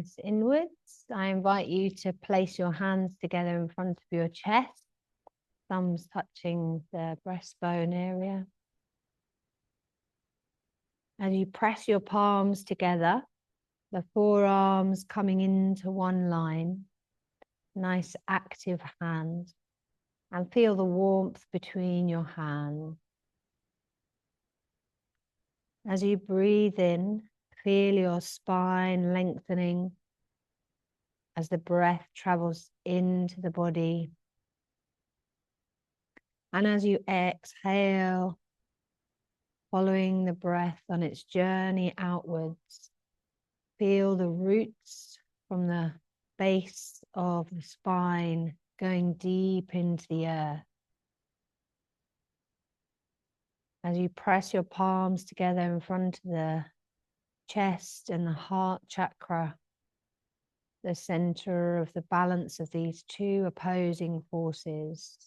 awareness inwards. I invite you to place your hands together in front of your chest, thumbs touching the breastbone area. As you press your palms together, the forearms coming into one line, nice active hand, and feel the warmth between your hands. As you breathe in, feel your spine lengthening as the breath travels into the body. And as you exhale, following the breath on its journey outwards, feel the roots from the base of the spine going deep into the earth. As you press your palms together in front of the chest and the heart chakra, the center of the balance of these two opposing forces.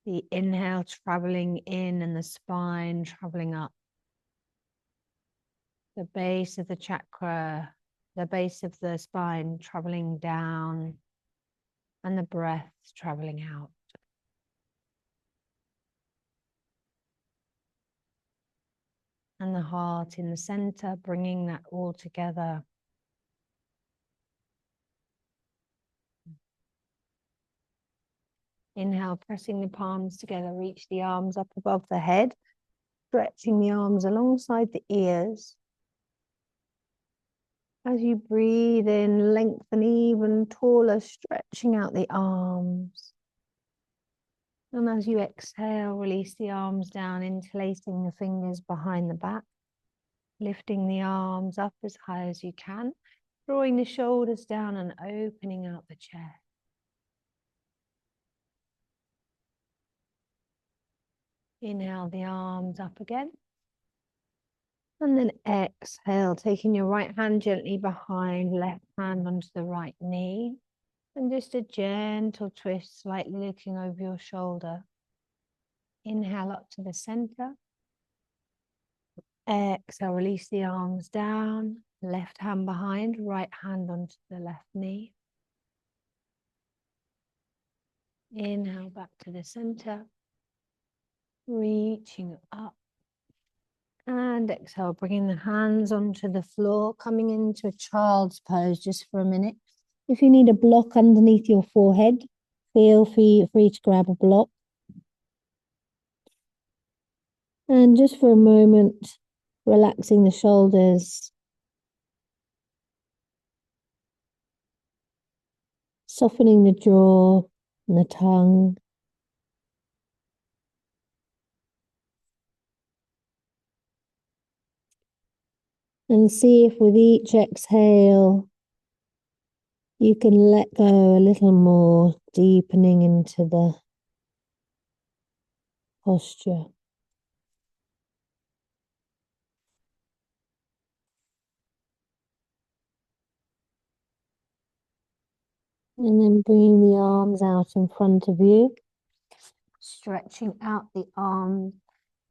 The inhale traveling in and the spine traveling up. The base of the chakra, the base of the spine traveling down, and the breath traveling out. And the heart in the center, bringing that all together. Inhale, pressing the palms together, reach the arms up above the head, stretching the arms alongside the ears. As you breathe in, lengthen even taller, stretching out the arms. And as you exhale, release the arms down, interlacing the fingers behind the back, lifting the arms up as high as you can, drawing the shoulders down and opening out the chest. Inhale the arms up again. And then exhale, taking your right hand gently behind, left hand onto the right knee. And just a gentle twist, slightly looking over your shoulder. Inhale up to the center. Exhale, release the arms down. Left hand behind, right hand onto the left knee. Inhale back to the center. Reaching up. And exhale, bringing the hands onto the floor, coming into a child's pose just for a minute. If you need a block underneath your forehead, feel free to grab a block. And just for a moment, relaxing the shoulders. Softening the jaw and the tongue. And see if with each exhale, you can let go a little more, deepening into the posture. And then bringing the arms out in front of you, stretching out the arms,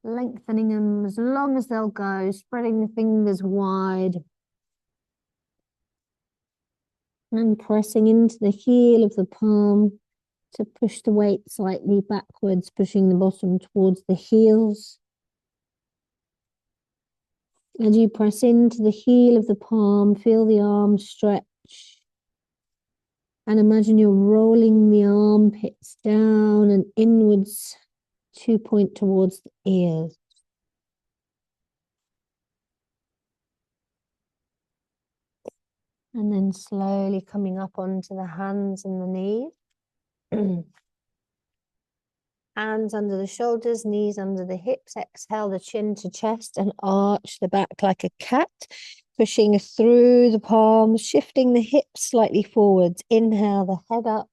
lengthening them as long as they'll go, spreading the fingers wide. And pressing into the heel of the palm to push the weight slightly backwards, pushing the bottom towards the heels. As you press into the heel of the palm, feel the arm stretch. And imagine you're rolling the armpits down and inwards to point towards the ears. And then slowly coming up onto the hands and the knees. Hands under the shoulders, knees under the hips. Exhale the chin to chest and arch the back like a cat. Pushing through the palms, shifting the hips slightly forwards. Inhale the head up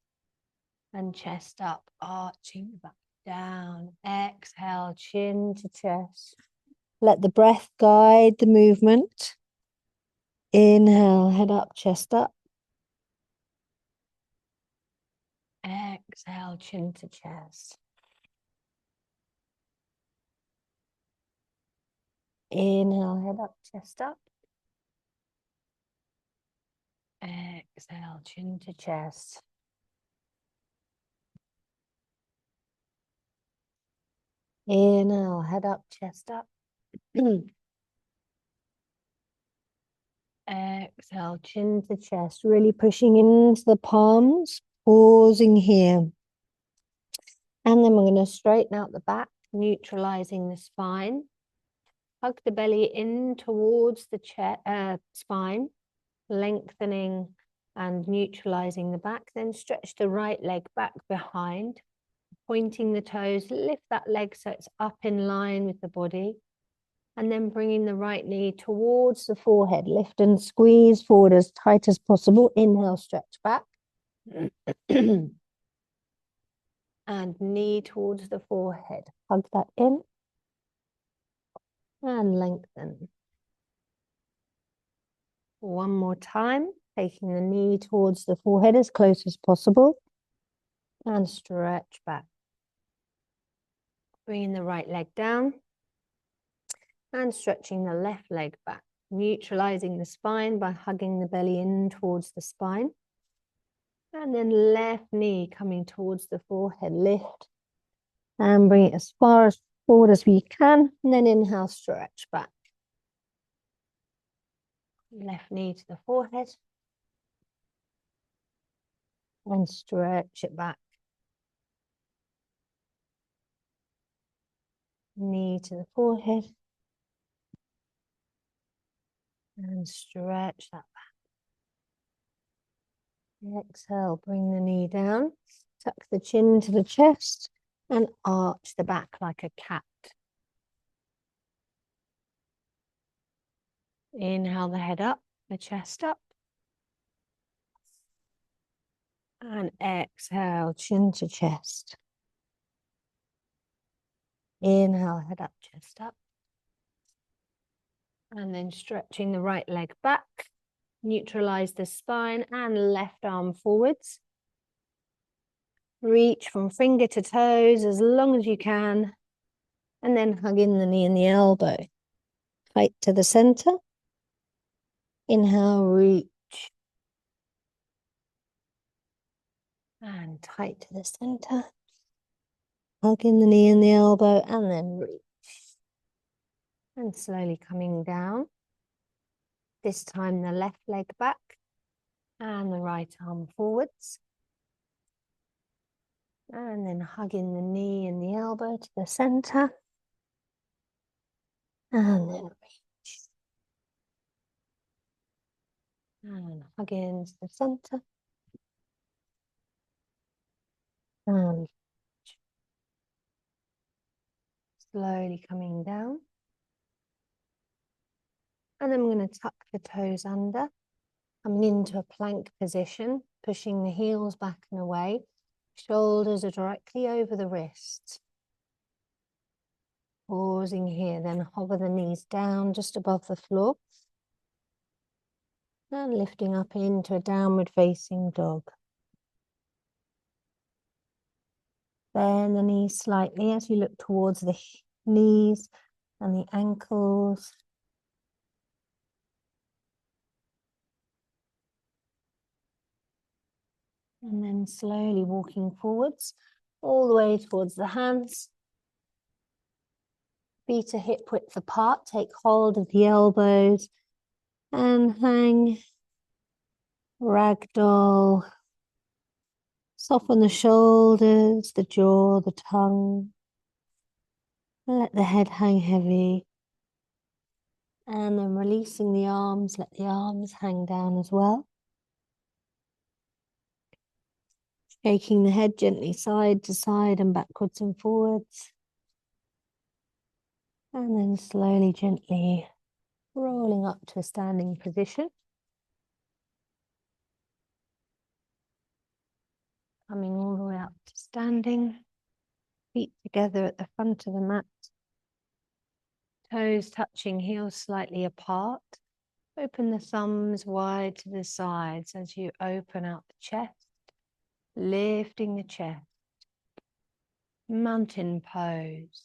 and chest up, arching the back down. Exhale, chin to chest. Let the breath guide the movement. Inhale, head up, chest up. Exhale, chin to chest. Inhale, head up, chest up. Exhale, chin to chest. Inhale, head up, chest up. Exhale, chin to chest, really pushing into the palms, pausing here. And then we're going to straighten out the back, neutralizing the spine. Hug the belly in towards the spine, lengthening and neutralizing the back. Then stretch the right leg back behind, pointing the toes, lift that leg so it's up in line with the body. And then bringing the right knee towards the forehead. Lift and squeeze forward as tight as possible. Inhale, stretch back. And knee towards the forehead. Hug that in. And lengthen. One more time. Taking the knee towards the forehead as close as possible. And stretch back. Bringing the right leg down. And stretching the left leg back. Neutralizing the spine by hugging the belly in towards the spine. And then left knee coming towards the forehead, lift. And bring it as far as forward as we can. And then inhale, stretch back. Left knee to the forehead. And stretch it back. Knee to the forehead. And stretch that back. Exhale, bring the knee down. Tuck the chin to the chest. And arch the back like a cat. Inhale the head up, the chest up. And exhale, chin to chest. Inhale, head up, chest up. And then stretching the right leg back. Neutralize the spine and left arm forwards. Reach from finger to toes as long as you can. And then hug in the knee and the elbow. Tight to the center. Inhale, reach. And tight to the center. Hug in the knee and the elbow and then reach. And slowly coming down. This time the left leg back and the right arm forwards. And then hug in the knee and the elbow to the center. And then reach. And hug into the center. And slowly coming down. And then we're going to tuck the toes under. Coming into a plank position, pushing the heels back and away. Shoulders are directly over the wrists. Pausing here, then hover the knees down just above the floor. And lifting up into a downward facing dog. Bend the knees slightly as you look towards the knees and the ankles. And then slowly walking forwards, all the way towards the hands. Feet are hip width apart. Take hold of the elbows and hang. Ragdoll. Soften the shoulders, the jaw, the tongue. Let the head hang heavy. And then releasing the arms, let the arms hang down as well. Shaking the head gently side to side and backwards and forwards. And then slowly, gently rolling up to a standing position. Coming all the way up to standing. Feet together at the front of the mat. Toes touching, heels slightly apart. Open the thumbs wide to the sides as you open out the chest. Lifting the chest. Mountain pose.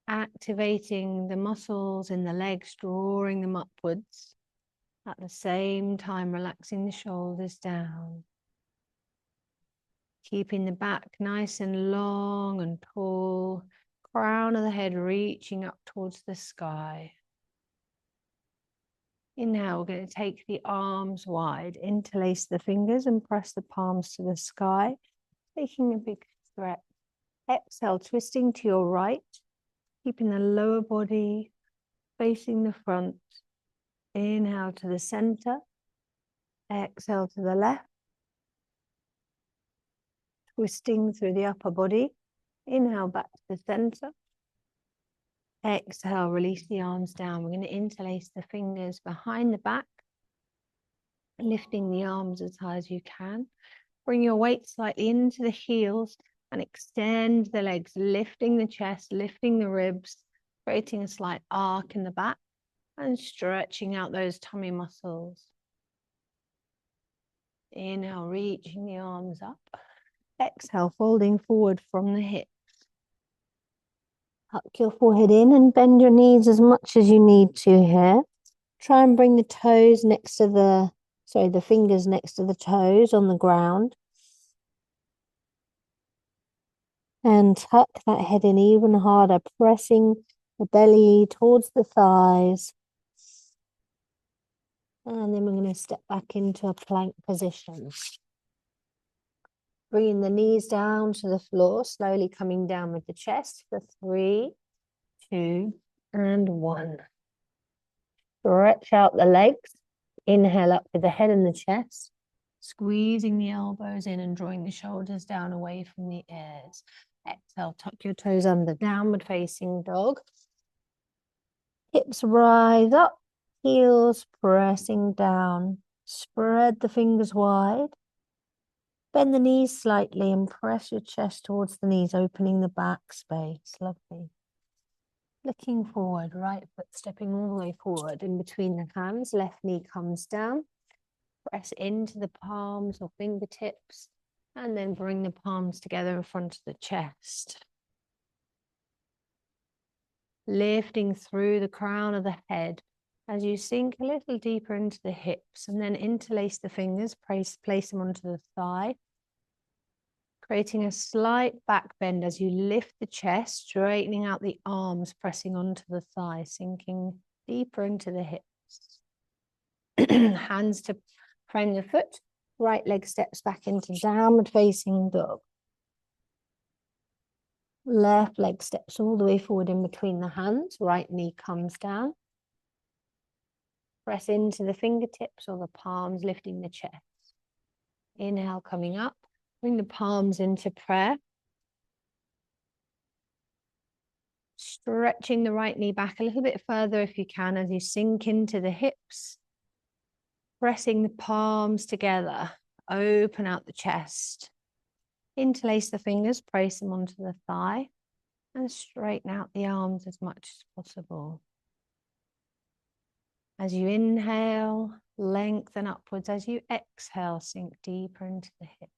Activating the muscles in the legs, drawing them upwards. At the same time, relaxing the shoulders down. Keeping the back nice and long and tall. Crown of the head reaching up towards the sky. Inhale, we're going to take the arms wide, interlace the fingers and press the palms to the sky, taking a big stretch. Exhale, twisting to your right, keeping the lower body facing the front. Inhale to the center. Exhale to the left. Twisting through the upper body. Inhale back to the center. Exhale, release the arms down. We're going to interlace the fingers behind the back, lifting the arms as high as you can. Bring your weight slightly into the heels and extend the legs, lifting the chest, lifting the ribs, creating a slight arc in the back and stretching out those tummy muscles. Inhale, reaching the arms up. Exhale, folding forward from the hips. Tuck your forehead in and bend your knees as much as you need to here. Try and bring the toes next to the fingers next to the toes on the ground. And tuck that head in even harder, pressing the belly towards the thighs. And then we're going to step back into a plank position. Bringing the knees down to the floor, slowly coming down with the chest for 3, 2, and 1. Stretch out the legs. Inhale up with the head and the chest. Squeezing the elbows in and drawing the shoulders down away from the ears. Exhale, tuck your toes under, downward facing dog. Hips rise up, heels pressing down. Spread the fingers wide. Bend the knees slightly and press your chest towards the knees, opening the back space. Lovely. Looking forward, right foot stepping all the way forward in between the hands. Left knee comes down. Press into the palms or fingertips and then bring the palms together in front of the chest. Lifting through the crown of the head as you sink a little deeper into the hips and then interlace the fingers, place them onto the thigh, creating a slight back bend as you lift the chest, straightening out the arms, pressing onto the thigh, sinking deeper into the hips. Hands to frame the foot, right leg steps back into downward facing dog. Left leg steps all the way forward in between the hands, right knee comes down. Press into the fingertips or the palms, lifting the chest. Inhale, coming up. Bring the palms into prayer. Stretching the right knee back a little bit further if you can as you sink into the hips. Pressing the palms together. Open out the chest. Interlace the fingers, place them onto the thigh. And straighten out the arms as much as possible. As you inhale, lengthen upwards. As you exhale, sink deeper into the hips.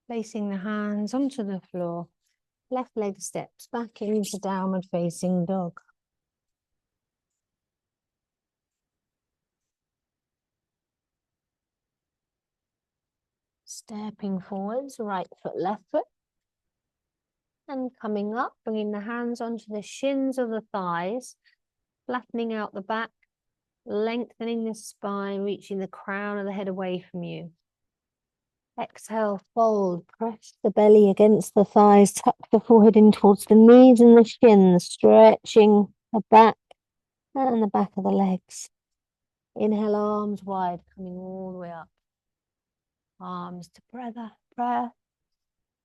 Placing the hands onto the floor. Left leg steps back into downward facing dog. Stepping forwards, right foot, left foot. And coming up, bringing the hands onto the shins of the thighs. Flattening out the back, lengthening the spine, reaching the crown of the head away from you. Exhale, fold, press the belly against the thighs, tuck the forehead in towards the knees and the shins, stretching the back and the back of the legs. Inhale, arms wide, coming all the way up. Arms to prayer.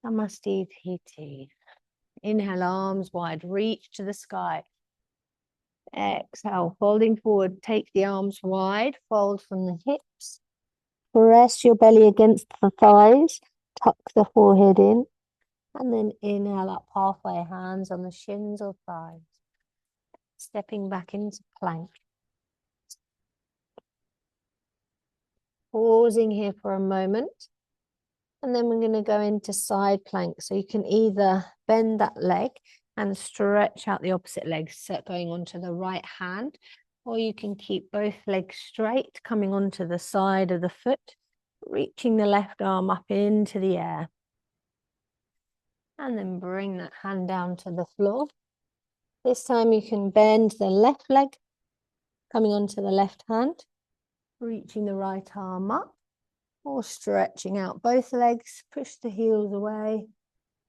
Namaste Titi. Inhale, arms wide, reach to the sky. Exhale, folding forward, take the arms wide, fold from the hips. Press your belly against the thighs, tuck the forehead in, and then inhale up halfway, hands on the shins or thighs. Stepping back into plank. Pausing here for a moment, and then we're going to go into side plank. So you can either bend that leg and stretch out the opposite leg, so going onto the right hand. Or you can keep both legs straight, coming onto the side of the foot, reaching the left arm up into the air. And then bring that hand down to the floor. This time you can bend the left leg, coming onto the left hand, reaching the right arm up, or stretching out both legs, push the heels away,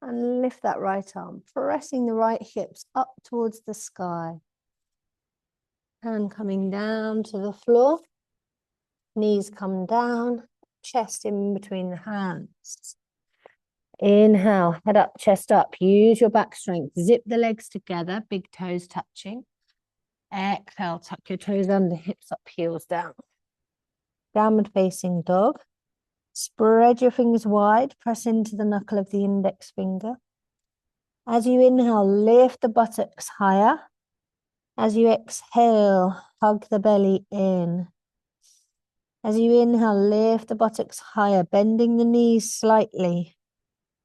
and lift that right arm, pressing the right hips up towards the sky. Hand coming down to the floor, knees come down, chest in between the hands. Inhale, head up, chest up. Use your back strength. Zip the legs together, big toes touching. Exhale, tuck your toes under, hips up, heels down. Downward facing dog. Spread your fingers wide, press into the knuckle of the index finger. As you inhale, lift the buttocks higher. As you exhale, hug the belly in. As you inhale, lift the buttocks higher, bending the knees slightly.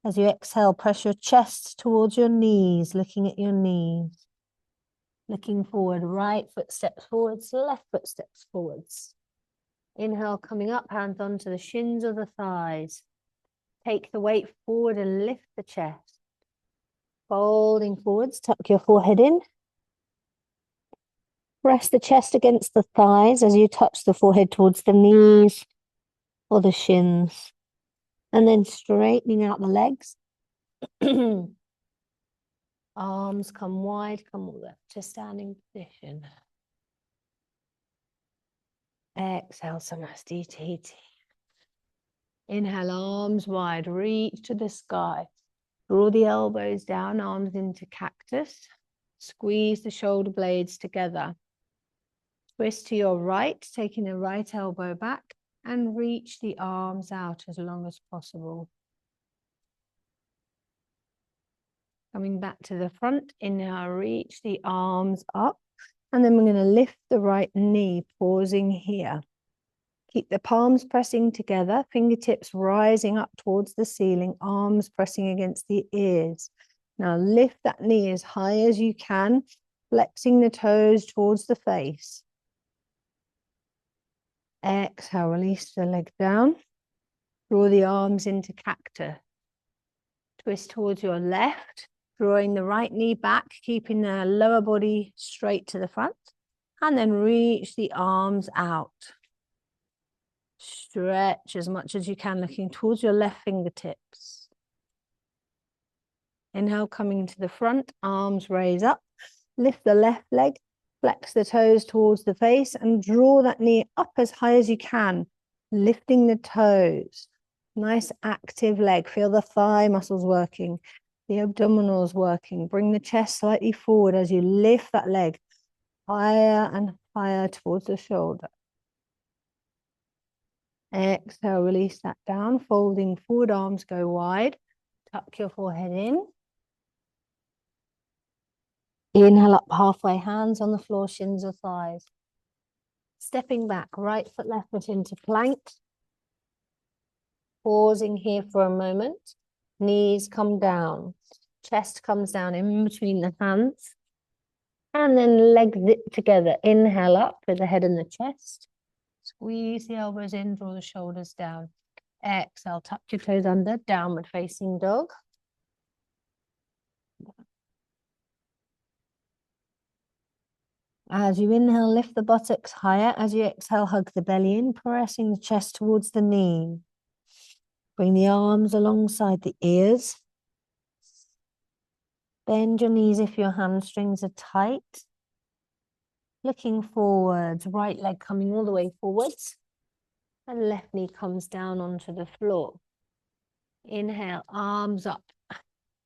As you exhale, press your chest towards your knees, looking at your knees. Looking forward, right foot steps forwards, left foot steps forwards. Inhale, coming up, hands onto the shins or the thighs. Take the weight forward and lift the chest. Folding forwards, tuck your forehead in. Press the chest against the thighs as you touch the forehead towards the knees or the shins. And then straightening out the legs. Arms come wide, come all the way to standing position. Exhale, Samastiti. Inhale, arms wide, reach to the sky. Draw the elbows down, arms into cactus. Squeeze the shoulder blades together. Twist to your right, taking the right elbow back, and reach the arms out as long as possible. Coming back to the front, inhale, reach the arms up, and then we're going to lift the right knee, pausing here. Keep the palms pressing together, fingertips rising up towards the ceiling, arms pressing against the ears. Now lift that knee as high as you can, flexing the toes towards the face. Exhale, release the leg down. Draw the arms into cactus. Twist towards your left, drawing the right knee back, keeping the lower body straight to the front. And then reach the arms out. Stretch as much as you can, looking towards your left fingertips. Inhale, coming to the front, arms raise up. Lift the left leg, flex the toes towards the face, and draw that knee up as high as you can, lifting the toes. Nice active leg. Feel the thigh muscles working, the abdominals working. Bring the chest slightly forward as you lift that leg higher and higher towards the shoulder. Exhale, release that down, folding forward, arms go wide. Tuck your forehead in. Inhale up halfway, hands on the floor, shins or thighs. Stepping back, right foot, left foot into plank. Pausing here for a moment. Knees come down. Chest comes down in between the hands. And then legs zip together. Inhale up with the head and the chest. Squeeze the elbows in, draw the shoulders down. Exhale, tuck your toes under, downward facing dog. As you inhale, lift the buttocks higher. As you exhale, hug the belly in, pressing the chest towards the knee. Bring the arms alongside the ears. Bend your knees if your hamstrings are tight. Looking forwards, right leg coming all the way forwards. And left knee comes down onto the floor. Inhale, arms up.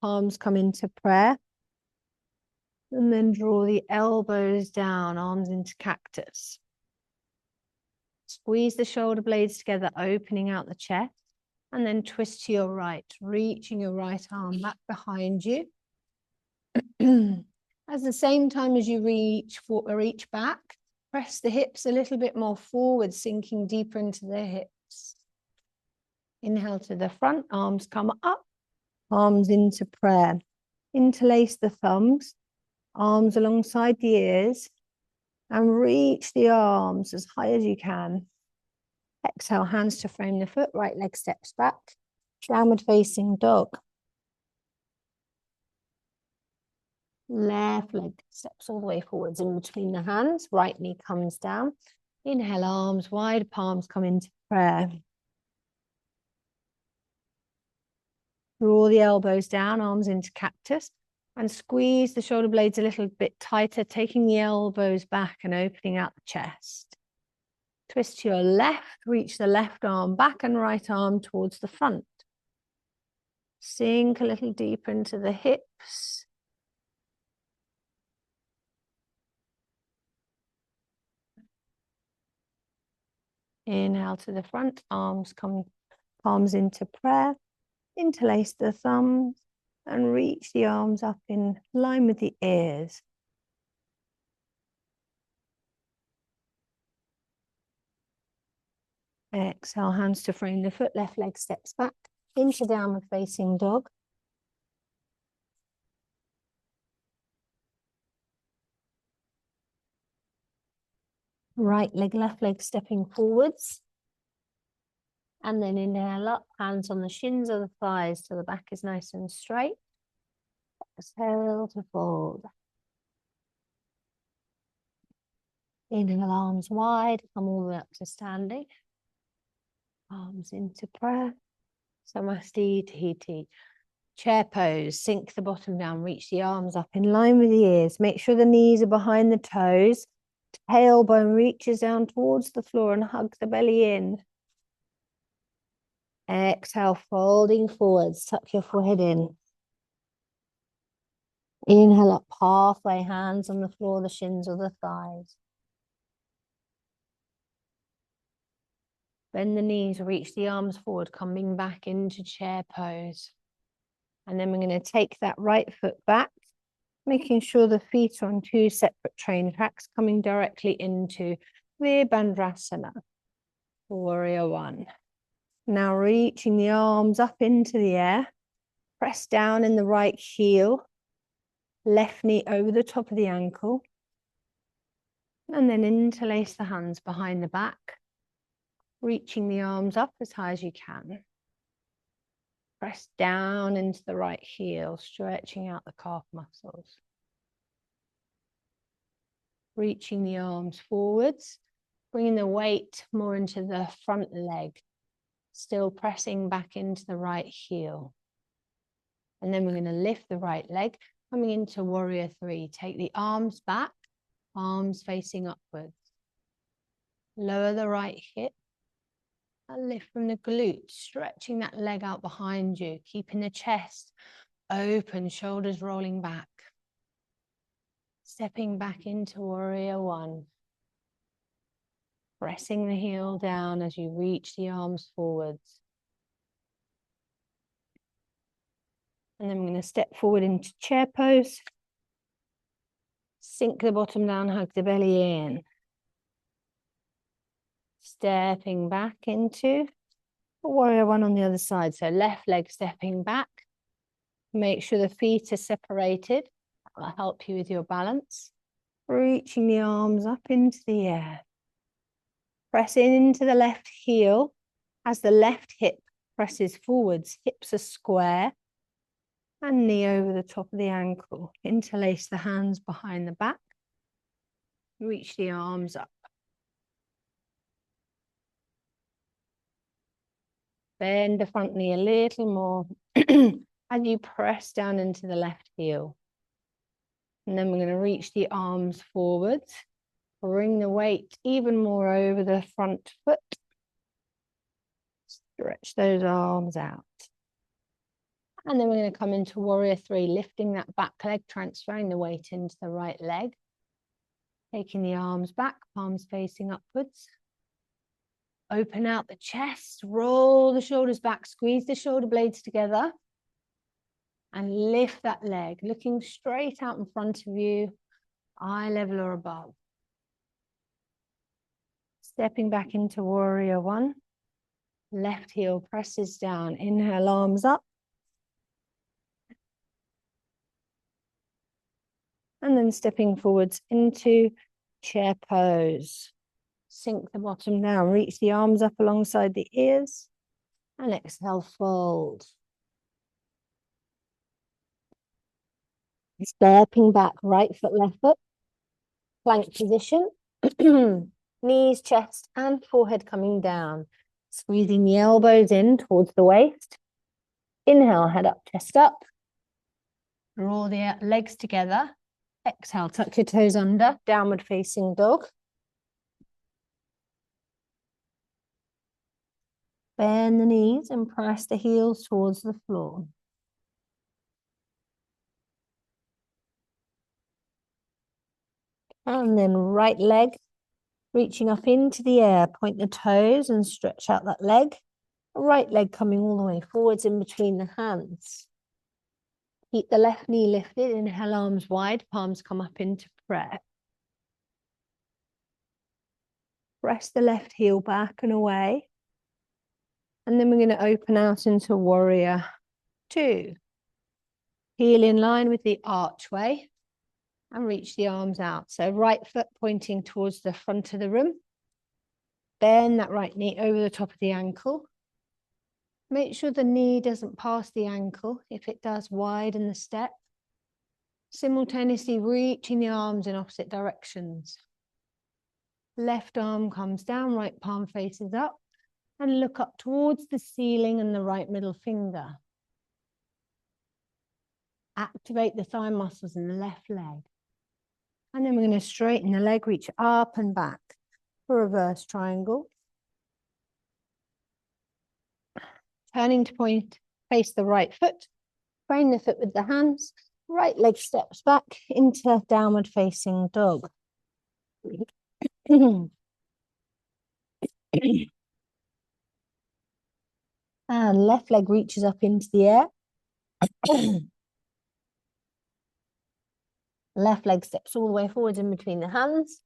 Palms come into prayer. And then draw the elbows down, arms into cactus. Squeeze the shoulder blades together, opening out the chest. And then twist to your right, reaching your right arm back behind you. At the same time as you reach back, press the hips a little bit more forward, sinking deeper into the hips. Inhale to the front, arms come up, arms into prayer. Interlace the thumbs, arms alongside the ears, And reach the arms as high as you can. Exhale, hands to frame the foot, right leg steps back. Downward facing dog. Left leg steps all the way forwards in between the hands. Right knee comes down. Inhale, arms wide, palms come into prayer. Draw the elbows down, arms into cactus. And squeeze the shoulder blades a little bit tighter, taking the elbows back and opening out the chest. Twist to your left, reach the left arm back and right arm towards the front. Sink a little deeper into the hips. Inhale to the front, arms come, palms into prayer. Interlace the thumbs and reach the arms up in line with the ears. Exhale, hands to frame the foot, left leg steps back into downward facing dog. Right leg, left leg stepping forwards. And then inhale up, hands on the shins of the thighs till the back is nice and straight. Exhale to fold. Inhale, arms wide, come all the way up to standing. Arms into prayer. Samasti Tahiti. Chair pose, sink the bottom down, reach the arms up in line with the ears. Make sure the knees are behind the toes. Tailbone reaches down towards the floor and hug the belly in. Exhale, folding forwards, tuck your forehead in. Inhale up halfway, hands on the floor, the shins or the thighs. Bend the knees, reach the arms forward, coming back into chair pose. And then we're going to take that right foot back, making sure the feet are on two separate train tracks, coming directly into Virabhadrasana, Warrior One. Now reaching the arms up into the air, press down in the right heel, left knee over the top of the ankle, and then interlace the hands behind the back, reaching the arms up as high as you can. Press down into the right heel, stretching out the calf muscles. Reaching the arms forwards, bringing the weight more into the front leg, still pressing back into the right heel. And then we're going to lift the right leg, coming into Warrior Three. Take the arms back, arms facing upwards. Lower the right hip. And lift from the glutes, stretching that leg out behind you, keeping the chest open, shoulders rolling back. Stepping back into Warrior One. Pressing the heel down as you reach the arms forwards. And then we're going to step forward into chair pose. Sink the bottom down, hug the belly in. Stepping back into Warrior One on the other side. So left leg stepping back. Make sure the feet are separated. That will help you with your balance. Reaching the arms up into the air. Press into the left heel as the left hip presses forwards. Hips are square. And knee over the top of the ankle. Interlace the hands behind the back. Reach the arms up. Bend the front knee a little more as you press down into the left heel. And then we're going to reach the arms forwards. Bring the weight even more over the front foot. Stretch those arms out. And then we're going to come into Warrior Three, lifting that back leg, transferring the weight into the right leg. Taking the arms back, palms facing upwards. Open out the chest, roll the shoulders back, squeeze the shoulder blades together. And lift that leg, looking straight out in front of you, eye level or above. Stepping back into Warrior One. Left heel presses down. Inhale, arms up. And then stepping forwards into Chair pose. Sink the bottom down, reach the arms up alongside the ears, and exhale, fold. Stepping back, right foot, left foot. Plank position. Knees, chest, and forehead coming down. Squeezing the elbows in towards the waist. Inhale, head up, chest up. Draw the legs together. Exhale, tuck your toes under, downward facing dog. Bend the knees and press the heels towards the floor. And then right leg, reaching up into the air. Point the toes and stretch out that leg. Right leg coming all the way forwards in between the hands. Keep the left knee lifted. Inhale, arms wide, palms come up into prayer. Press the left heel back and away. And then we're going to open out into warrior 2. Heel in line with the archway and reach the arms out. So right foot pointing towards the front of the room. Bend that right knee over the top of the ankle. Make sure the knee doesn't pass the ankle. If it does, widen the step. Simultaneously reaching the arms in opposite directions. Left arm comes down, right palm faces up, and look up towards the ceiling and the right middle finger. Activate the thigh muscles in the left leg. And then we're going to straighten the leg, reach up and back for reverse triangle. Turning to point, face the right foot, frame the foot with the hands, right leg steps back into downward facing dog. And left leg reaches up into the air. Left leg steps all the way forward in between the hands.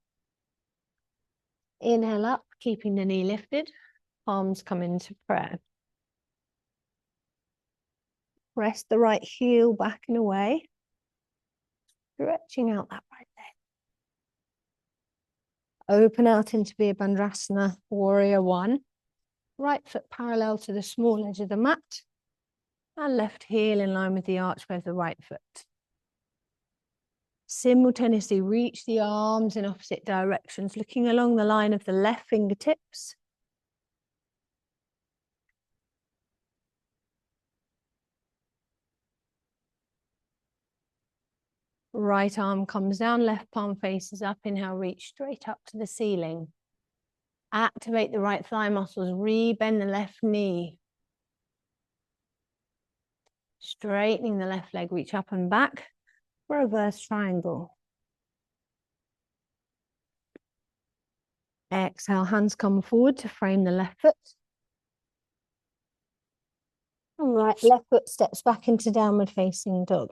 Inhale up, keeping the knee lifted. Palms come into prayer. Press the right heel back and away. Stretching out that right leg. Open out into Virabhadrasana, warrior 1. Right foot parallel to the small edge of the mat. And left heel in line with the archway of the right foot. Simultaneously reach the arms in opposite directions, looking along the line of the left fingertips. Right arm comes down, left palm faces up. Inhale, reach straight up to the ceiling. Activate the right thigh muscles, re-bend the left knee. Straightening the left leg, reach up and back. Reverse triangle. Exhale, hands come forward to frame the left foot. And right, left foot steps back into downward facing dog.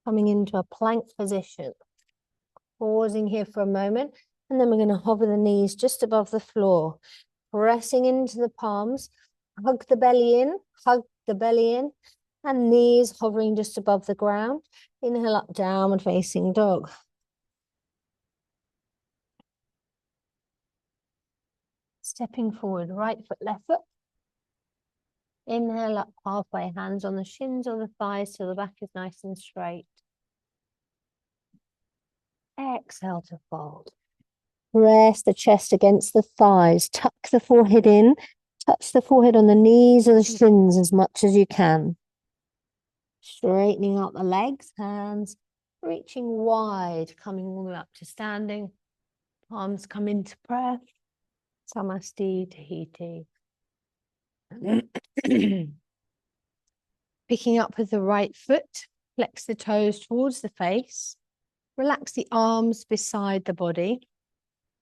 Coming into a plank position. Pausing here for a moment. And then we're going to hover the knees just above the floor. Pressing into the palms. Hug the belly in. Hug the belly in. And knees hovering just above the ground. Inhale up, downward facing dog. Stepping forward, right foot, left foot. Inhale up halfway, hands on the shins or the thighs till the back is nice and straight. Exhale to fold. Press the chest against the thighs. Tuck the forehead in. Touch the forehead on the knees or the shins as much as you can. Straightening out the legs, hands reaching wide, coming all the way up to standing. Palms come into prayer. Samasti Tahiti. Picking up with the right foot, flex the toes towards the face. Relax the arms beside the body.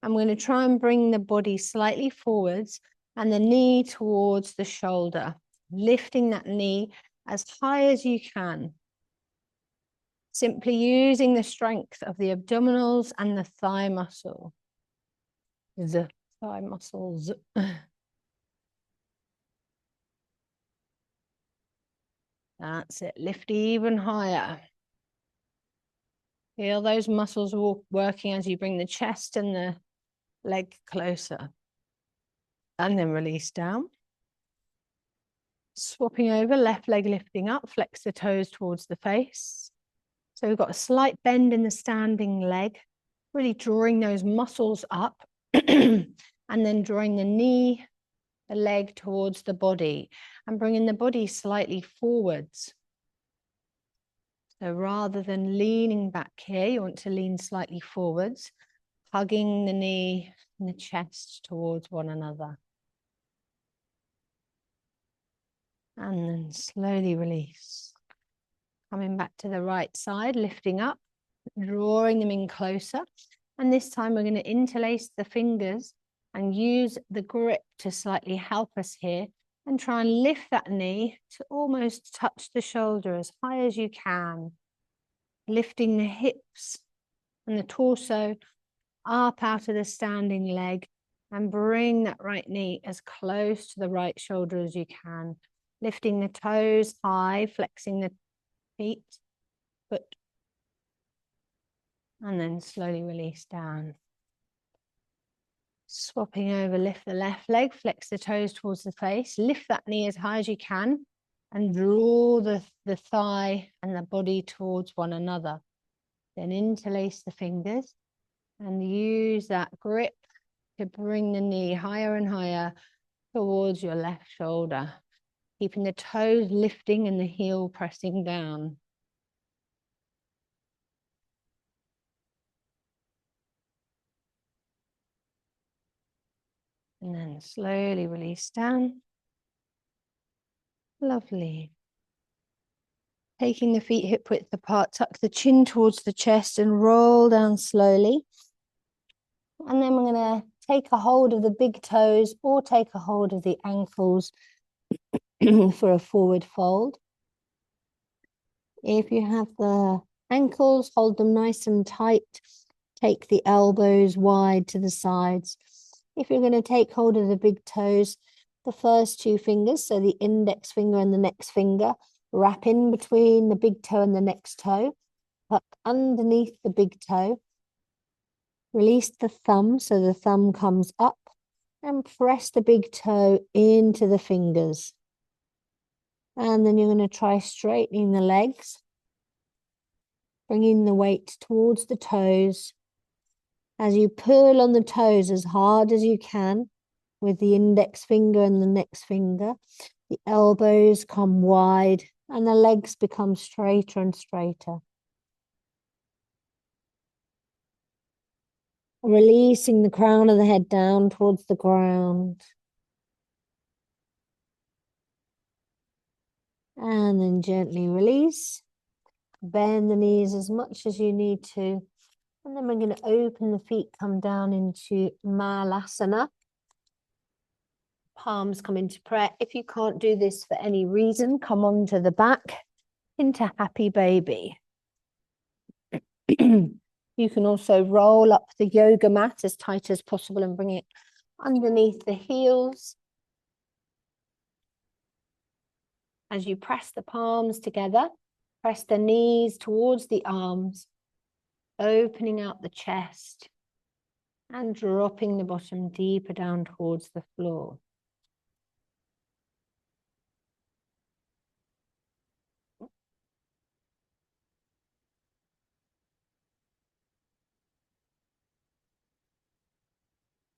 I'm going to try and bring the body slightly forwards and the knee towards the shoulder, lifting that knee as high as you can. Simply using the strength of the abdominals and the thigh muscle. The thigh muscles. That's it. Lift even higher. Feel those muscles working as you bring the chest and the leg closer. And then release down. Swapping over, left leg lifting up, flex the toes towards the face. So we've got a slight bend in the standing leg, really drawing those muscles up and then drawing the knee, the leg towards the body and bringing the body slightly forwards. So rather than leaning back here, you want to lean slightly forwards, hugging the knee and the chest towards one another. And then slowly release. Coming back to the right side, lifting up, drawing them in closer. And this time we're going to interlace the fingers and use the grip to slightly help us here and try and lift that knee to almost touch the shoulder as high as you can. Lifting the hips and the torso up out of the standing leg and bring that right knee as close to the right shoulder as you can. Lifting the toes high, flexing the feet, foot, and then slowly release down. Swapping over, lift the left leg, flex the toes towards the face, lift that knee as high as you can, and draw the thigh and the body towards one another. Then interlace the fingers and use that grip to bring the knee higher and higher towards your left shoulder, keeping the toes lifting and the heel pressing down. And then slowly release down. Lovely. Taking the feet hip width apart, tuck the chin towards the chest and roll down slowly. And then we're going to take a hold of the big toes or take a hold of the ankles for a forward fold. If you have the ankles, hold them nice and tight. Take the elbows wide to the sides. If you're going to take hold of the big toes, the first two fingers, so the index finger and the next finger, wrap in between the big toe and the next toe, tuck underneath the big toe. Release the thumb, so the thumb comes up, and press the big toe into the fingers. And then you're going to try straightening the legs, bringing the weight towards the toes. As you pull on the toes as hard as you can with the index finger and the next finger, the elbows come wide and the legs become straighter and straighter. Releasing the crown of the head down towards the ground. And then gently release. Bend the knees as much as you need to. And then we're going to open the feet, come down into Malasana. Palms come into prayer. If you can't do this for any reason, come onto the back into Happy Baby. You can also roll up the yoga mat as tight as possible and bring it underneath the heels. As you press the palms together, press the knees towards the arms, opening out the chest and dropping the bottom deeper down towards the floor.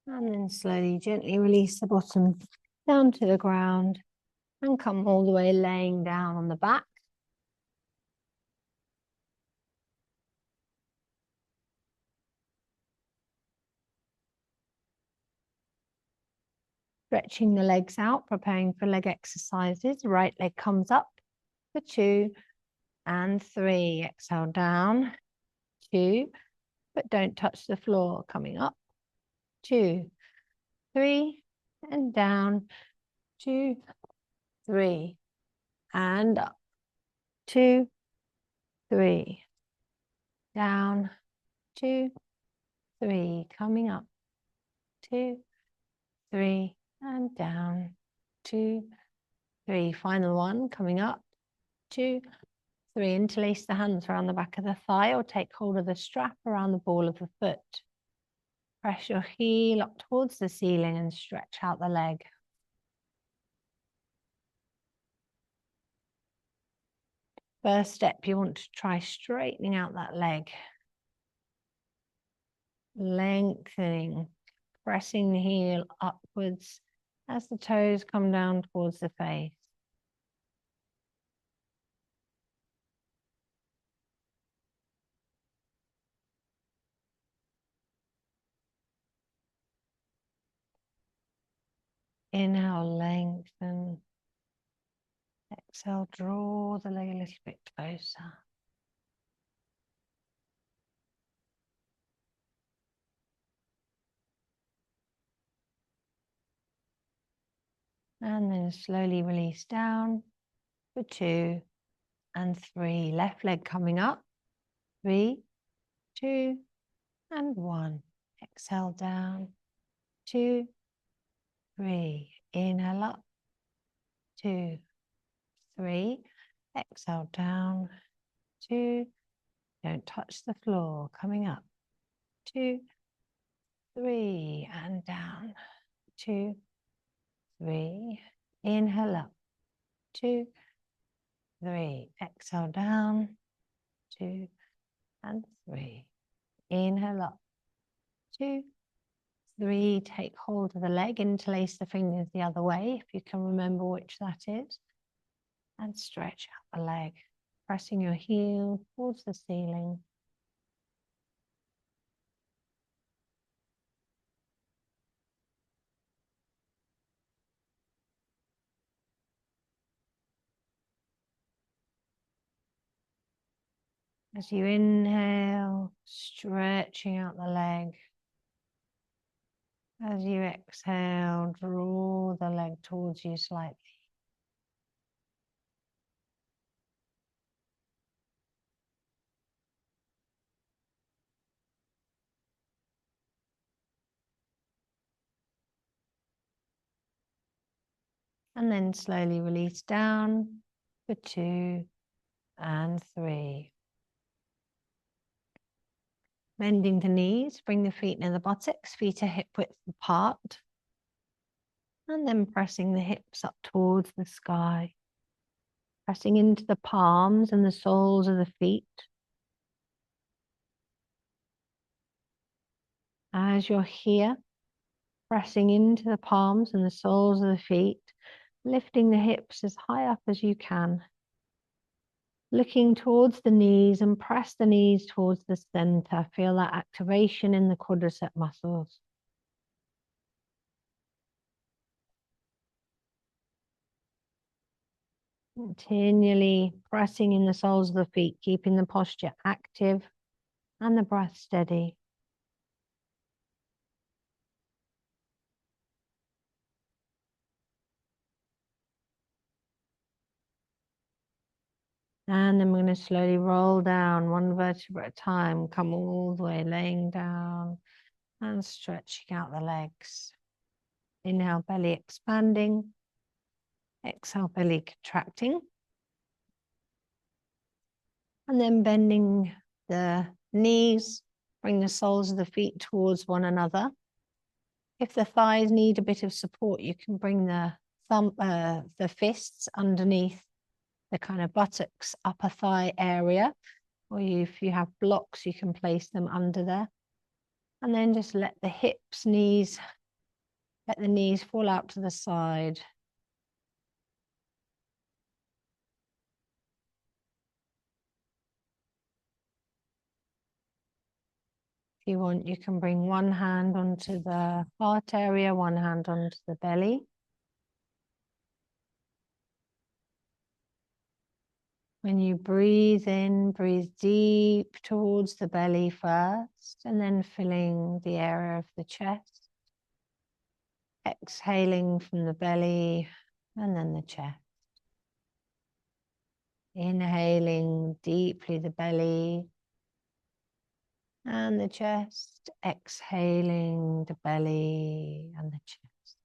And then slowly, gently release the bottom down to the ground and come all the way laying down on the back. Stretching the legs out, preparing for leg exercises. Right leg comes up for 2 and 3. Exhale down, 2, but don't touch the floor. Coming up, 2, 3, and down, 2, 3, and up, 2, 3, down, 2, 3, coming up, 2, 3, and down, 2, 3. Final one, coming up, 2, 3, interlace the hands around the back of the thigh or take hold of the strap around the ball of the foot. Press your heel up towards the ceiling and stretch out the leg. First step, you want to try straightening out that leg. Lengthening, pressing the heel upwards as the toes come down towards the face. Inhale, lengthen. Exhale, draw the leg a little bit closer. And then slowly release down for 2 and 3. Left leg coming up. 3, 2, and 1. Exhale down. 2, 3. Inhale up. 2, 3. Exhale down. 2. Don't touch the floor. Coming up. 2, 3. And down. 2, 3. Inhale up. 2, 3. Exhale down. 2 and 3. Inhale up. 2, 3. Take hold of the leg. Interlace the fingers the other way, if you can remember which that is. And stretch out the leg. Pressing your heel towards the ceiling. As you inhale, stretching out the leg. As you exhale, draw the leg towards you slightly. And then slowly release down for 2 and 3. Bending the knees, bring the feet near the buttocks, feet are hip width apart. And then pressing the hips up towards the sky. Pressing into the palms and the soles of the feet. As you're here, pressing into the palms and the soles of the feet, lifting the hips as high up as you can. Looking towards the knees and press the knees towards the center. Feel that activation in the quadricep muscles. Continually pressing in the soles of the feet, keeping the posture active and the breath steady. And then we're going to slowly roll down one vertebra at a time. Come all the way, laying down and stretching out the legs. Inhale, belly expanding. Exhale, belly contracting. And then bending the knees, bring the soles of the feet towards one another. If the thighs need a bit of support, you can bring the fists underneath the kind of buttocks, upper thigh area, or if you have blocks, you can place them under there. And then just let the hips, knees, let the knees fall out to the side. If you want, you can bring one hand onto the heart area, one hand onto the belly. When you breathe in, breathe deep towards the belly first, and then filling the area of the chest. Exhaling from the belly, and then the chest. Inhaling deeply the belly and the chest. Exhaling the belly and the chest.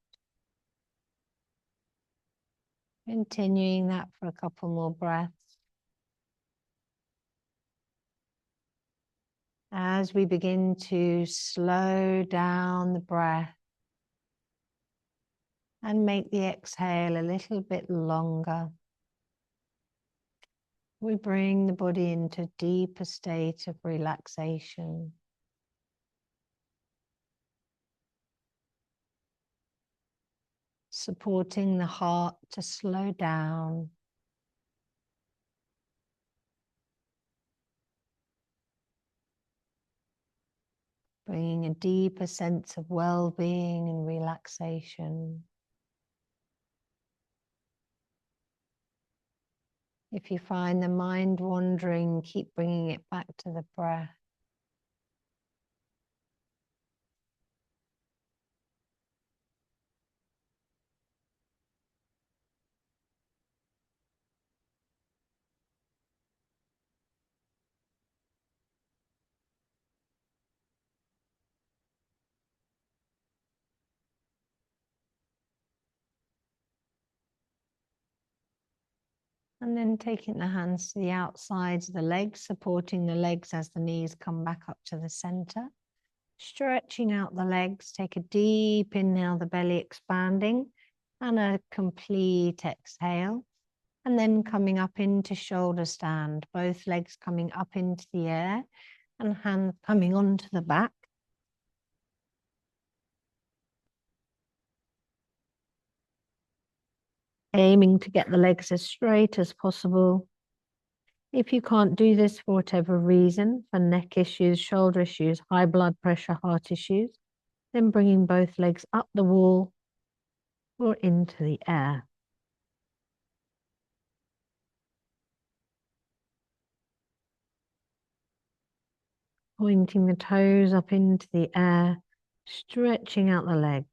Continuing that for a couple more breaths. As we begin to slow down the breath and make the exhale a little bit longer, we bring the body into a deeper state of relaxation. Supporting the heart to slow down. Bringing a deeper sense of well-being and relaxation. If you find the mind wandering, keep bringing it back to the breath. And then taking the hands to the outsides of the legs, supporting the legs as the knees come back up to the center. Stretching out the legs, take a deep inhale, the belly expanding, and a complete exhale. And then coming up into shoulder stand, both legs coming up into the air and hands coming onto the back. Aiming to get the legs as straight as possible. If you can't do this for whatever reason, for neck issues, shoulder issues, high blood pressure, heart issues, then bringing both legs up the wall or into the air. Pointing the toes up into the air, stretching out the legs.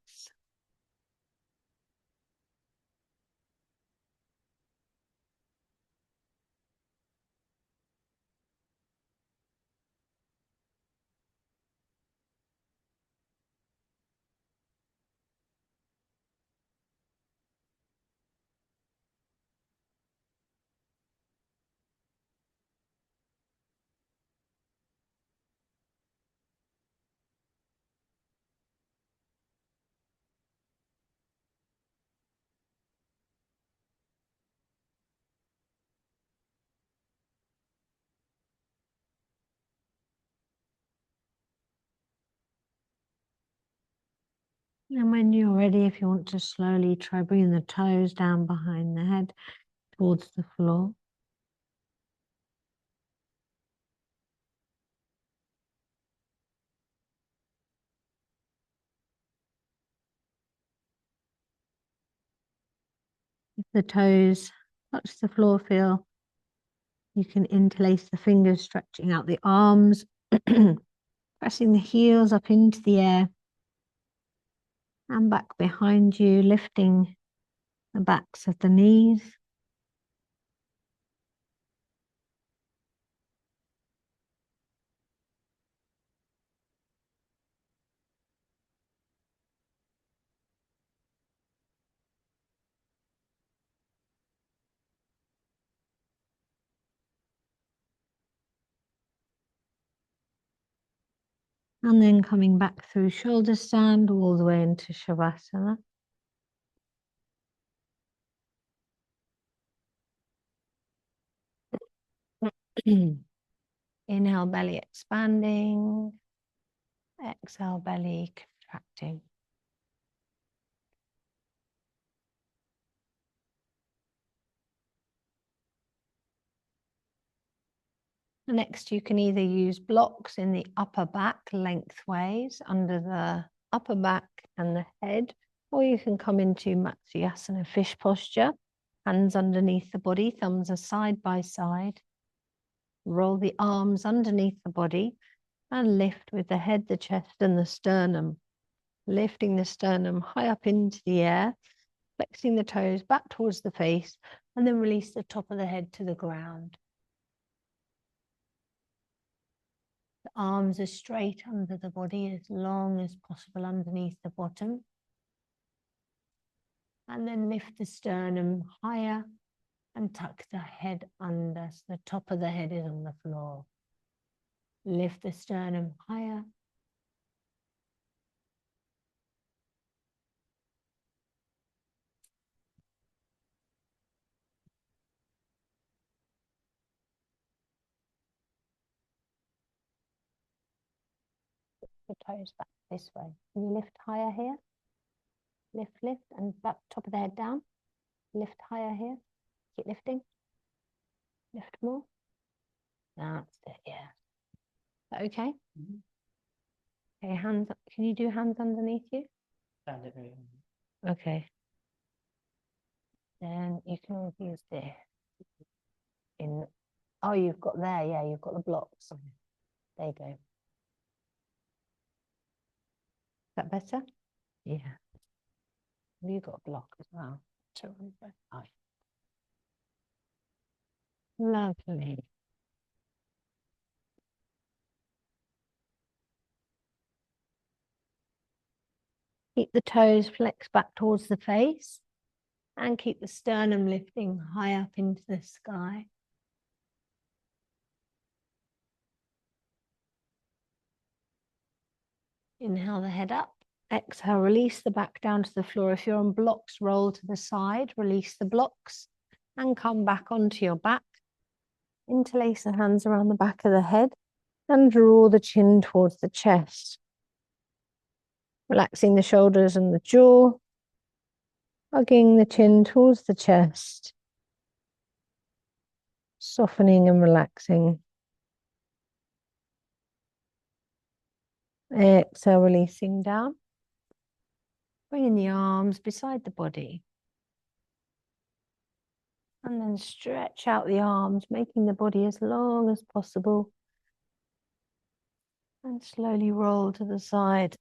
And when you're ready, if you want to slowly try bringing the toes down behind the head towards the floor. If the toes touch the floor, feel you can interlace the fingers, stretching out the arms, pressing the heels up into the air and back behind you, lifting the backs of the knees. And then coming back through shoulder stand all the way into Shavasana. Inhale, belly expanding. Exhale, belly contracting. Next, you can either use blocks in the upper back lengthways under the upper back and the head, or you can come into Matsyasana fish posture, hands underneath the body, thumbs are side by side. Roll the arms underneath the body and lift with the head, the chest, and the sternum. Lifting the sternum high up into the air, flexing the toes back towards the face, and then release the top of the head to the ground. The arms are straight under the body, as long as possible underneath the bottom. And then lift the sternum higher and tuck the head under, so the top of the head is on the floor. Lift the sternum higher. The toes back this way. Can you lift higher here? Lift, lift, and back top of the head down. Lift higher here. Keep lifting. Lift more. That's it, yeah. Is that okay? Mm-hmm. Okay, hands up. Can you do hands underneath you? Okay. Then you can always use this. Oh, you've got there, yeah, you've got the blocks. There you go. Is that better? Yeah. You got a block as well. Oh. Lovely. Keep the toes flexed back towards the face and keep the sternum lifting high up into the sky. Inhale the head up. Exhale, release the back down to the floor. If you're on blocks, roll to the side, release the blocks and come back onto your back. Interlace the hands around the back of the head and draw the chin towards the chest. Relaxing the shoulders and the jaw, hugging the chin towards the chest, softening and relaxing. Exhale, releasing down. Bringing the arms beside the body. And then stretch out the arms, making the body as long as possible. And slowly roll to the side,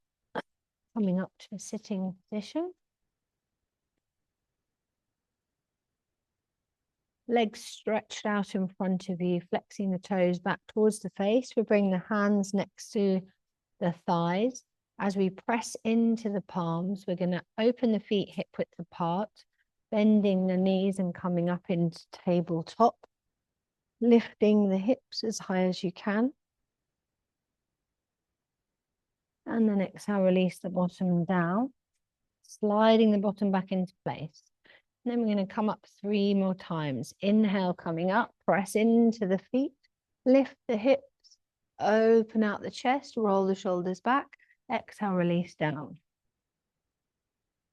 coming up to a sitting position. Legs stretched out in front of you, flexing the toes back towards the face. We bring the hands next to the thighs. As we press into the palms, we're going to open the feet hip width apart, bending the knees and coming up into tabletop, lifting the hips as high as you can. And then exhale, release the bottom down, sliding the bottom back into place. And then we're going to come up 3 more times. Inhale, coming up, press into the feet, lift the hips, open out the chest, roll the shoulders back. Exhale, release down.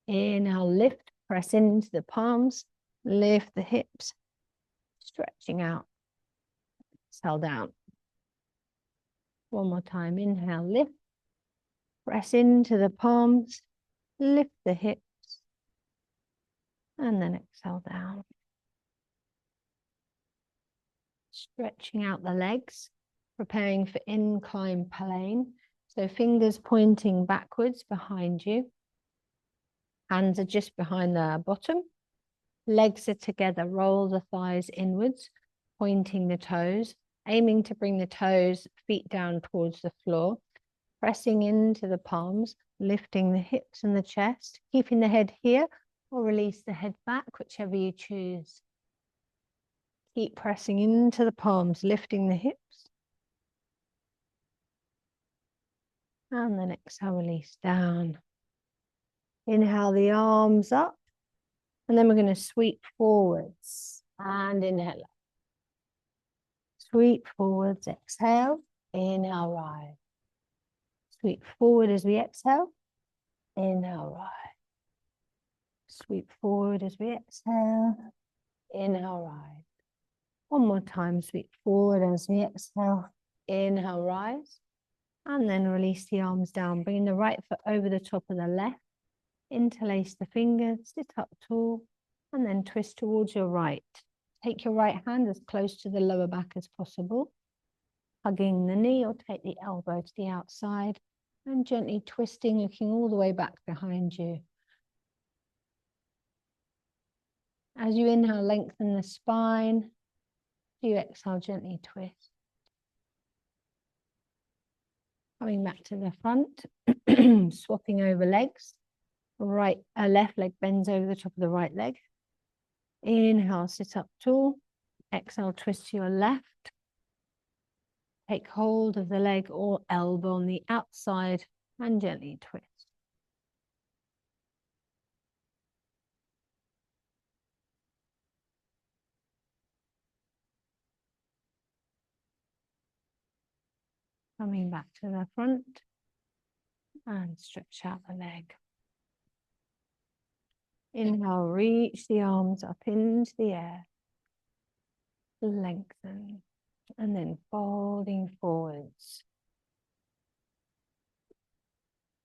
Inhale, lift, press into the palms, lift the hips, stretching out. Exhale, down. 1 more time. Inhale, lift, press into the palms, lift the hips, and then exhale down. Stretching out the legs, preparing for incline plane. So fingers pointing backwards behind you. Hands are just behind the bottom. Legs are together. Roll the thighs inwards, pointing the toes, aiming to bring the toes, feet down towards the floor. Pressing into the palms, lifting the hips and the chest, keeping the head here or release the head back, whichever you choose. Keep pressing into the palms, lifting the hips. And then exhale, release down. Inhale the arms up. And then we're going to sweep forwards. And inhale. Sweep forwards, exhale. Inhale, rise. Sweep forward as we exhale. Inhale, rise. Sweep forward as we exhale. Inhale, rise. 1 more time, sweep forward as we exhale. Inhale, rise. And then release the arms down, bringing the right foot over the top of the left. Interlace the fingers, sit up tall, and then twist towards your right. Take your right hand as close to the lower back as possible, hugging the knee or take the elbow to the outside and gently twisting, looking all the way back behind you. As you inhale, lengthen the spine. As you exhale, gently twist. Coming back to the front, swapping over legs. Left leg bends over the top of the right leg. Inhale, sit up tall. Exhale, twist to your left. Take hold of the leg or elbow on the outside and gently twist. Coming back to the front and stretch out the leg. Inhale, reach the arms up into the air. Lengthen. And then folding forwards.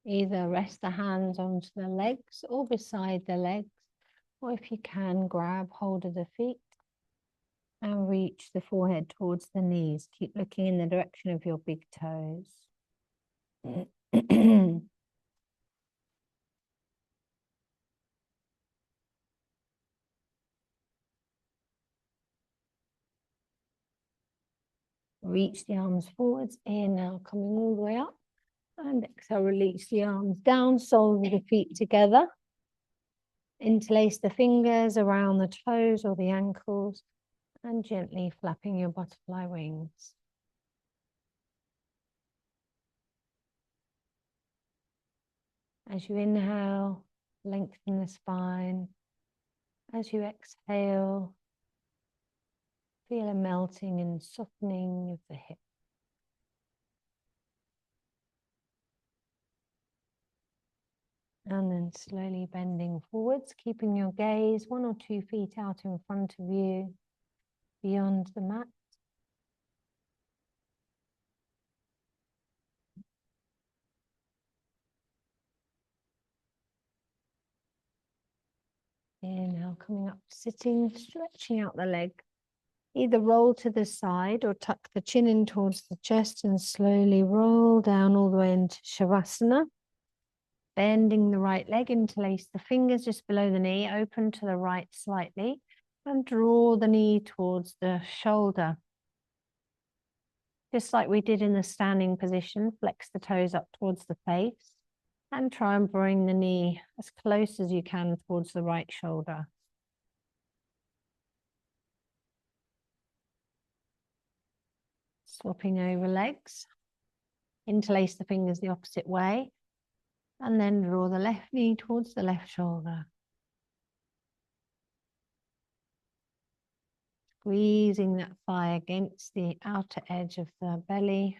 Either rest the hands onto the legs or beside the legs. Or if you can, grab hold of the feet and reach the forehead towards the knees. Keep looking in the direction of your big toes. Reach the arms forwards. Inhale, coming all the way up. And exhale, release the arms down, soles of the feet together. Interlace the fingers around the toes or the ankles. And gently flapping your butterfly wings. As you inhale, lengthen the spine. As you exhale, feel a melting and softening of the hip. And then slowly bending forwards, keeping your gaze 1 or 2 feet out in front of you, beyond the mat. Inhale, coming up, sitting, stretching out the leg. Either roll to the side or tuck the chin in towards the chest and slowly roll down all the way into Shavasana. Bending the right leg, interlace the fingers just below the knee, open to the right slightly, and draw the knee towards the shoulder. Just like we did in the standing position, flex the toes up towards the face, and try and bring the knee as close as you can towards the right shoulder. Swapping over legs, interlace the fingers the opposite way, and then draw the left knee towards the left shoulder. Squeezing that thigh against the outer edge of the belly.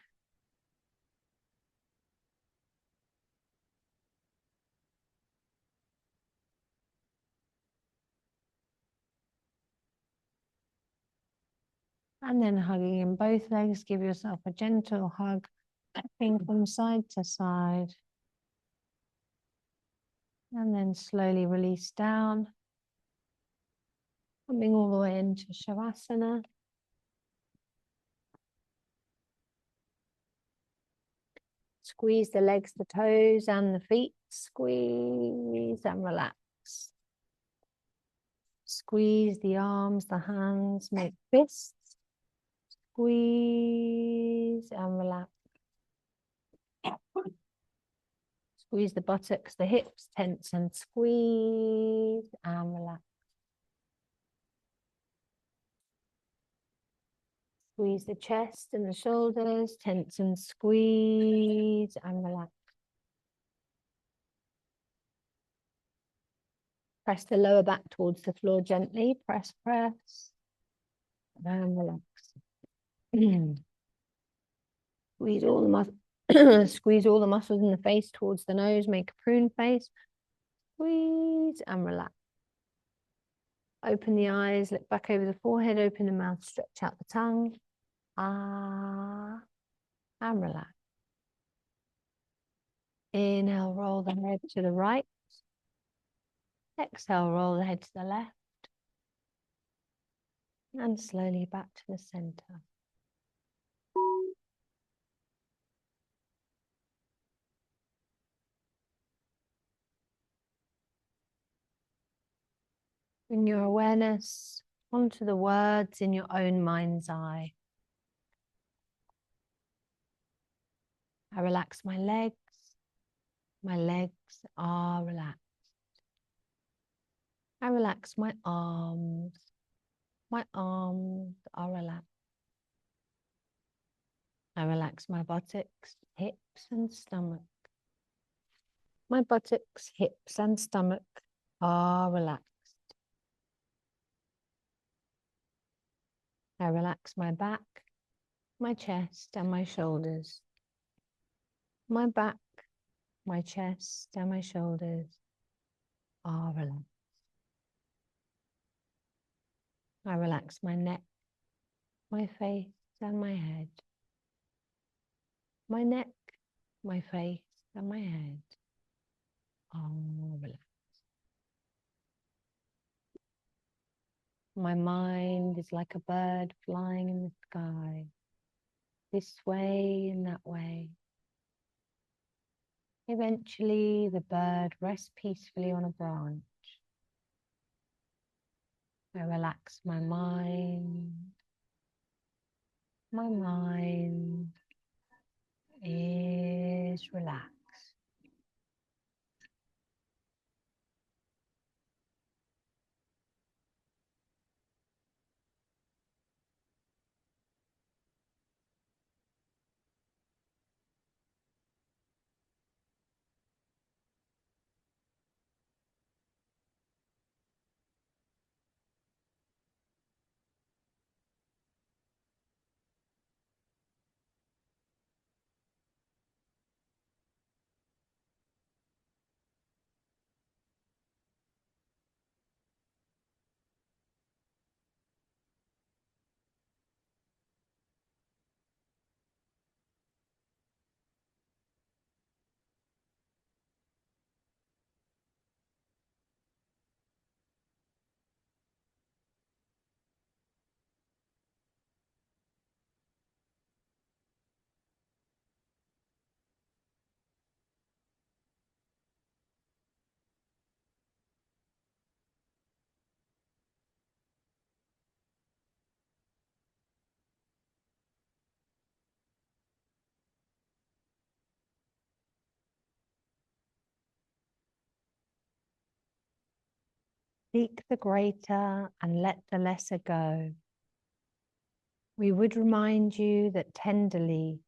And then hugging in both legs, give yourself a gentle hug, tapping from side to side. And then slowly release down. Coming all the way into Shavasana. Squeeze the legs, the toes and the feet. Squeeze and relax. Squeeze the arms, the hands, make fists. Squeeze and relax. Squeeze the buttocks, the hips, tense and squeeze and relax. Squeeze the chest and the shoulders, tense and squeeze and relax. Press the lower back towards the floor gently. Press, press, and relax. Squeeze all the squeeze all the muscles in the face towards the nose. Make a prune face. Squeeze and relax. Open the eyes, look back over the forehead, open the mouth, stretch out the tongue. Ah, and relax. Inhale, roll the head to the right. Exhale, roll the head to the left. And slowly back to the center. Bring your awareness onto the words in your own mind's eye. I relax my legs. My legs are relaxed. I relax my arms. My arms are relaxed. I relax my buttocks, hips and stomach. My buttocks, hips and stomach are relaxed. I relax my back, my chest and my shoulders. My back, my chest and my shoulders are relaxed. I relax my neck, my face and my head. My neck, my face and my head are relaxed. My mind is like a bird flying in the sky, this way and that way. Eventually, the bird rests peacefully on a branch. I relax my mind. My mind is relaxed. Seek the greater and let the lesser go. We would remind you that tenderly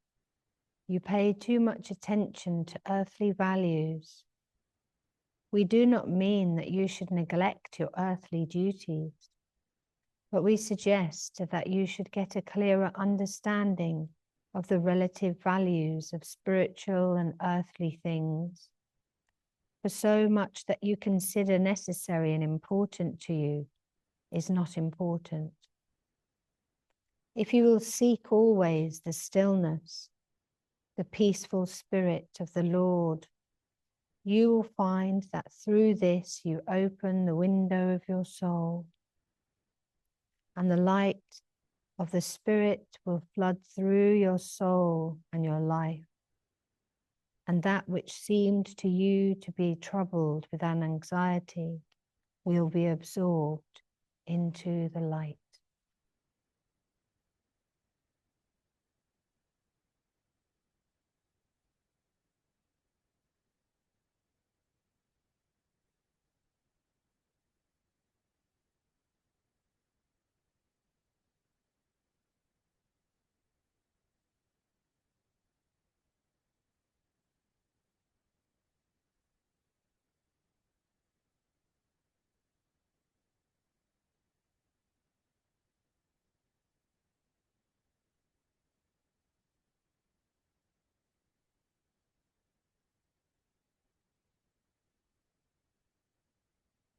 you pay too much attention to earthly values. We do not mean that you should neglect your earthly duties, but we suggest that you should get a clearer understanding of the relative values of spiritual and earthly things. For so much that you consider necessary and important to you is not important. If you will seek always the stillness, the peaceful spirit of the Lord, you will find that through this you open the window of your soul, and the light of the Spirit will flood through your soul and your life, and that which seemed to you to be troubled with an anxiety will be absorbed into the light.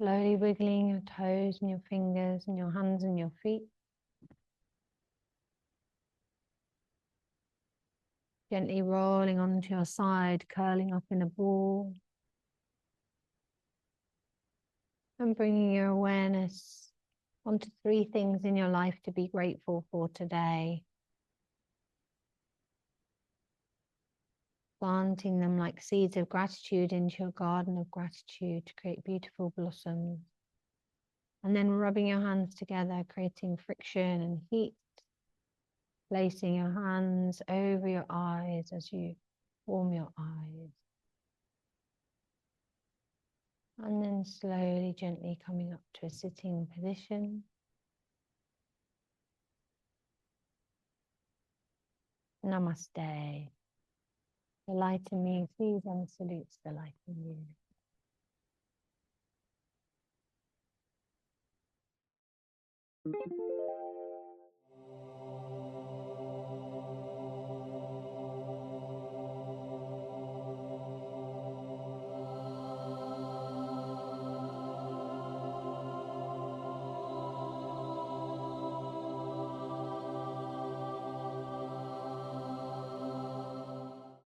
Slowly wiggling your toes and your fingers and your hands and your feet. Gently rolling onto your side, curling up in a ball. And bringing your awareness onto 3 things in your life to be grateful for today. Planting them like seeds of gratitude into your garden of gratitude to create beautiful blossoms. And then rubbing your hands together, creating friction and heat. Placing your hands over your eyes as you warm your eyes. And then slowly, gently coming up to a sitting position. Namaste. The light in me sees and salutes the light in you.